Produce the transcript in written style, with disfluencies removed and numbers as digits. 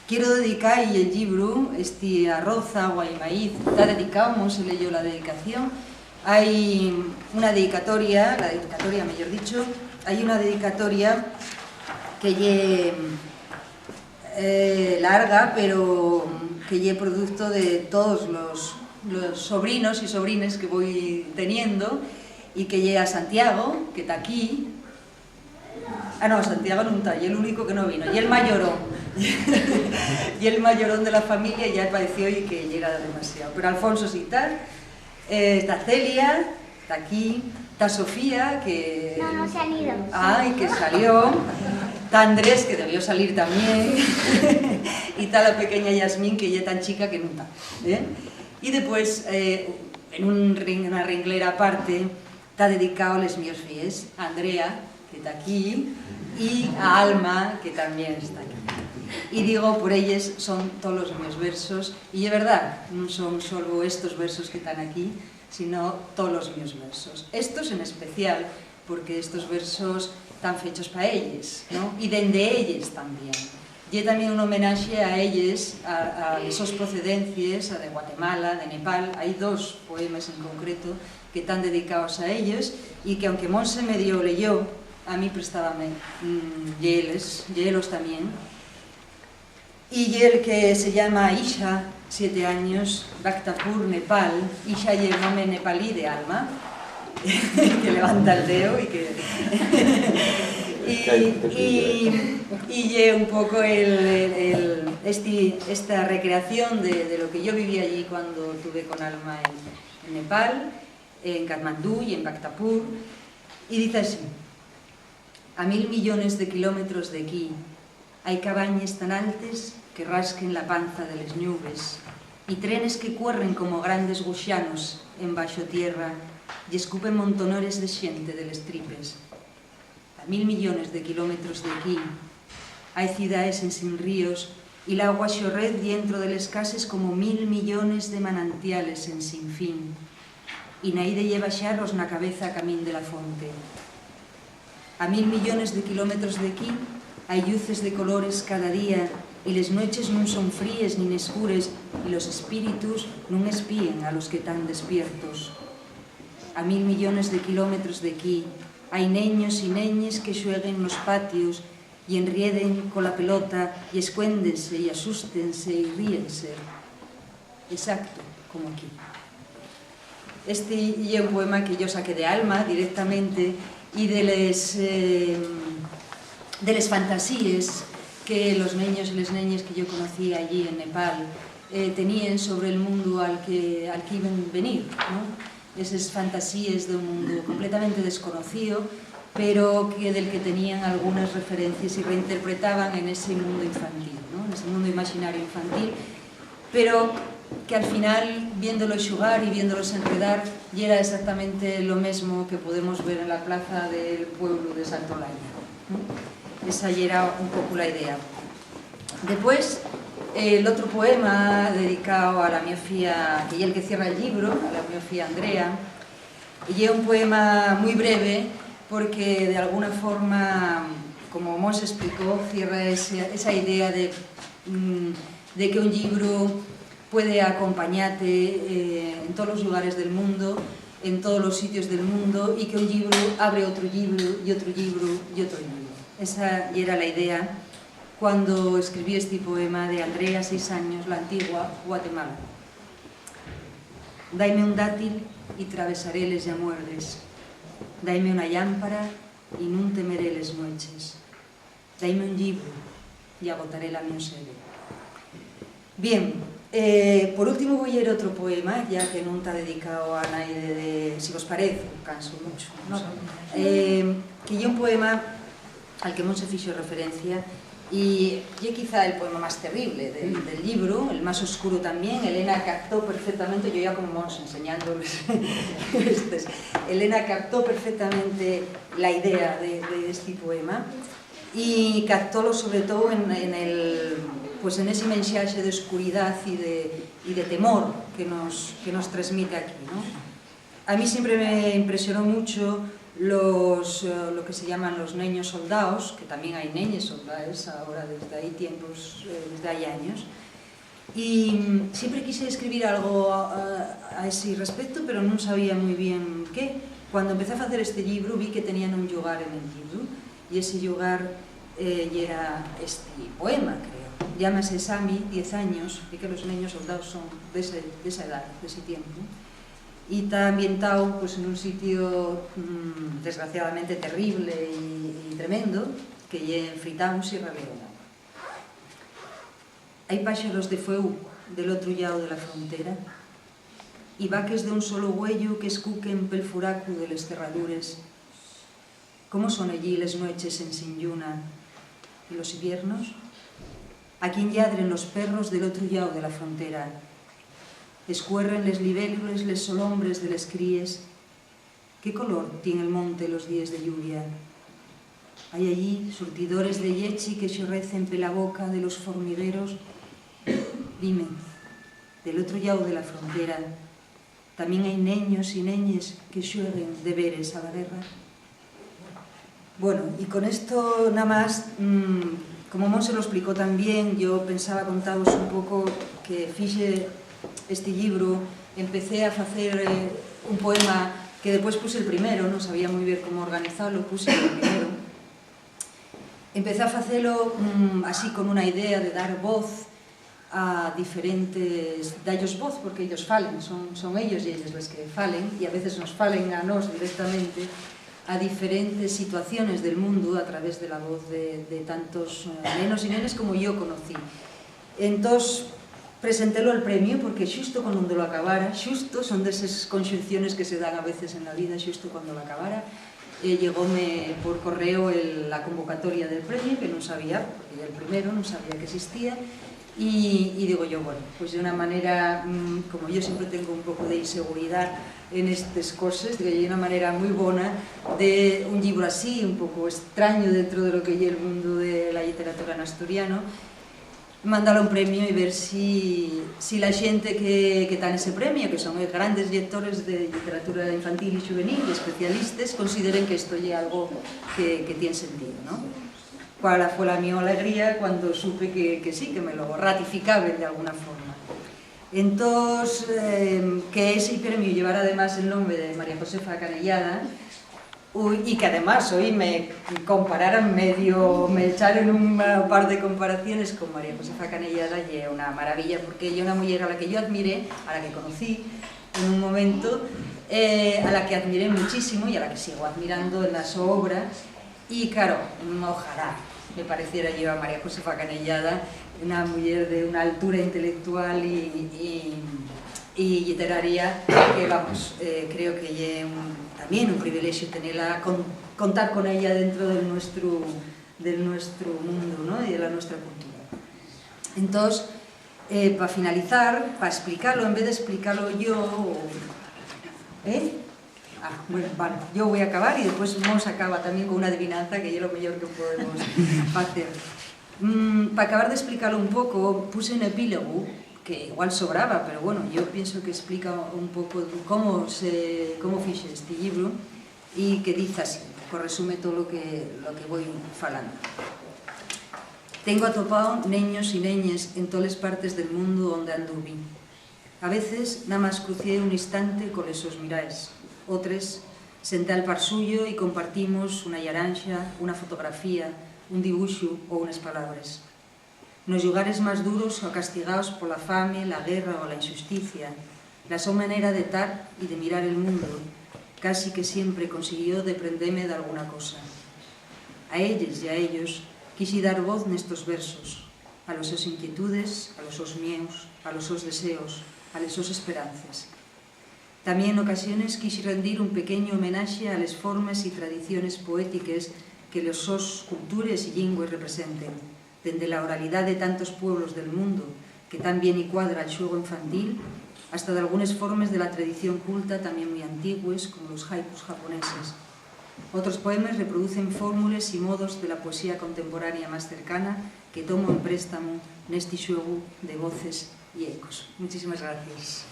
quiero dedicar el libro, este arroz, agua y maíz, está dedicado, no se leyó la dedicación. Hay una dedicatoria, mejor dicho, hay una dedicatoria que es larga, pero que es producto de todos los sobrinos y sobrines que voy teniendo, y que llega a Santiago, que está aquí. Ah, no, Santiago no está, y el único que no vino, y el mayorón. Y el mayorón de la familia ya pareció y que llega demasiado. Pero Alfonso sí está Celia, está aquí, está Sofía, que... No se han ido. Ay, que salió. Está Andrés, que debió salir también. Y está la pequeña Yasmín, que ya es tan chica que no está. Y después, en una renglera aparte, está dedicado a los míos fies, a Andrea, que está aquí, y a Alma, que también está aquí. Y digo, por ellos son todos los meus versos, y es verdad, no son solo estos versos que están aquí, sino todos los meus versos. Estos en especial, porque estos versos están fechos para ellos, ¿no? Y dende ellos también. Y también un homenaje a ellos, a esos procedencias, a de Guatemala, de Nepal. Hay dos poemas en concreto que están dedicados a ellos, y que aunque Monse medio leyó, a mí prestábame hielos también. Y el que se llama Isha, 7 años, Bhaktapur, Nepal. Isha y el nombre nepalí de Alma, que levanta el dedo y que... y un poco esta recreación de lo que yo viví allí cuando estuve con Alma en Nepal, en Katmandú y en Bhaktapur. Y dice así: a 1000 millones de kilómetros de aquí hay cabañas tan altas que rasquen la panza de las nubes, y trenes que corren como grandes guxianos en baixo tierra y escupen montonores de xente de les tripes. A 1000 millones de kilómetros de aquí hay ciudades en sin ríos, y la agua xorred dentro de les cases como 1000 millones de manantiales en sin fin, y naide lleva xarros na cabeza a camín de la fonte. A 1000 millones de kilómetros de aquí hay luces de colores cada día, y les noches non son fríes ni escures, y los espíritus non espíen a los que están despiertos. A 1000 millones de kilómetros de aquí hai neños y neñes que xueguen nos patios y enrieden con la pelota y escuéndense y asústense y ríense. Exacto, como aquí. Este é un poema que yo saqué de Alma directamente, y de les fantasías que los niños y las niñas que yo conocí allí en Nepal tenían sobre el mundo al que iban a venir, ¿no? Esas fantasías de un mundo completamente desconocido, pero del que tenían algunas referencias y reinterpretaban en ese mundo infantil, ¿no? En ese mundo imaginario infantil, pero que al final, viéndolos xugar y viéndolos enredar, y era exactamente lo mismo que podemos ver en la plaza del pueblo de Santolaya, ¿no? Esa era un poco la idea. Después, el otro poema dedicado a la mia fía, que es el que cierra el libro, a la mia fía Andrea, y es un poema muy breve, porque de alguna forma, como Mons explicó, cierra esa idea de que un libro puede acompañarte en todos los lugares del mundo, en todos los sitios del mundo, y que un libro abre otro libro y otro libro y otro libro. Esa era la idea cuando escribí este poema de Andrea, 6 años, la antigua Guatemala. Daime un dátil y travesaré les llamuerdes. Daime una lámpara y nun temeré les noches. Daime un libro y agotaré la mi sede. Bien, por último voy a leer otro poema, ya que non está dedicado a nadie si os parece, canso mucho, ¿no? Que é un poema al que Monse fixo referencia, y es quizá el poema más terrible del libro, el más oscuro también. Elena captó perfectamente, yo ya como Monse enseñándoles Elena captó perfectamente la idea de este poema, y captólo sobre todo en ese mensaje de oscuridad y de temor que nos transmite aquí, ¿no? A mí siempre me impresionó mucho lo que se llaman los niños soldados, que también hay niñas soldadas ahora desde ahí tiempos, desde hay años. Y siempre quise escribir algo a ese respecto, pero non sabía moi bien qué. Cuando empecé a facer este libro vi que tenían un lugar en el libro, e ese lugar era este poema, creo. Llámase Sami, 10 años, e que los niños soldados son de esa edad, de ese tiempo. Y está ambientado pues, en un sitio desgraciadamente terrible y tremendo, que é en Freetown, Sierra Leona. Hai páxaros de fuego del otro lado de la frontera y vaques de un solo huello que escuquen pel furacu de les cerradures. ¿Cómo son allí les noches en Sinyuna y los inviernos? A quien lladren los perros del otro lado de la frontera. Escuerren les libélulas, les solombres de les críes. ¿Qué color tiene el monte los días de lluvia? Hay allí surtidores de yechi que xorrecen pela boca de los formigueros. Dime, del otro lado de la frontera, ¿también hay niños y niñas que xueguen deberes a la guerra? Bueno, y con esto nada más, como Monse lo explicó también, yo pensaba contaros un poco que fixe este libro, empecé a facer un poema que después puse el primero, non sabía moi bien como organizarlo, puse el primero. Empecé a facelo así con una idea de dar voz a diferentes, dallos voz porque ellos falen, son ellos e ellas los que falen, e a veces nos falen a nós directamente, a diferentes situaciones del mundo a través de la voz de tantos nenos y nenes como yo conocí. Entonces, presentélo al premio porque xusto cuando lo acabara, xusto, son desas conxunciones que se dan a veces en la vida, xusto cuando lo acabara, llegóme por correo la convocatoria del premio, que non sabía, porque ya el primero non sabía que existía, y digo yo, bueno, pues de una manera, como yo siempre tengo un poco de inseguridad en estas cosas, de una manera muy buena de un libro así, un poco extraño dentro de lo que es el mundo de la literatura en asturiano, mandarle un premio y ver si la xente que está en ese premio, que son grandes lectores de literatura infantil y juvenil, especialistas, consideren que esto es algo que tiene sentido, ¿no? Cuál fue la mi alegría cuando supe que sí, que me lo ratificaban de alguna forma. Entonces, que ese premio llevara además el nombre de María Josefa Canellada, y que además hoy me compararan medio, me echaron un par de comparaciones con María Josefa Canellada, y es una maravilla, porque ella es una mujer a la que yo admiré, a la que conocí en un momento, a la que admiré muchísimo y a la que sigo admirando en las obras, y claro, ojalá me pareciera yo a María Josefa Canellada una mujer de una altura intelectual y literaria que, vamos, creo que es también un privilegio tenerla, contar con ella dentro del nuestro mundo, ¿no? Y de la nuestra cultura. Entonces, para finalizar, para explicarlo, en vez de explicarlo yo, bueno, vale, yo voy a acabar y después Mons acaba también con una adivinanza que es lo mejor que podemos hacer. Para acabar de explicarlo un poco, puse un epílogo que igual sobraba, pero bueno, yo pienso que explica un poco cómo fixe este libro y que dice así, que resume todo lo que voy falando. Tengo atopado neños y neñas en todas las partes del mundo donde anduve. A veces nada más crucé un instante con esos mirais. Otras senté al par suyo y compartimos una llaranxa, una fotografía, un dibuixo o unas palabras. Nos lugares más duros o castigados por la fame, la guerra o la injusticia, la su manera de estar y de mirar el mundo casi que siempre consiguió desprenderme de alguna cosa. A ellas y a ellos quise dar voz nestos versos, a los sus inquietudes, a los sus miedos, a los sus deseos, a las sus esperanzas. También en ocasiones quise rendir un pequeño homenaje a las formas y tradiciones poéticas que los sus culturas y lingües representen, desde la oralidad de tantos pueblos del mundo, que tan bien y cuadra el xuego infantil, hasta de algunas formas de la tradición culta también muy antiguas, como los haikus japoneses. Otros poemas reproducen fórmulas y modos de la poesía contemporánea más cercana que tomo en préstamo neste xuego de voces y ecos. Muchísimas gracias.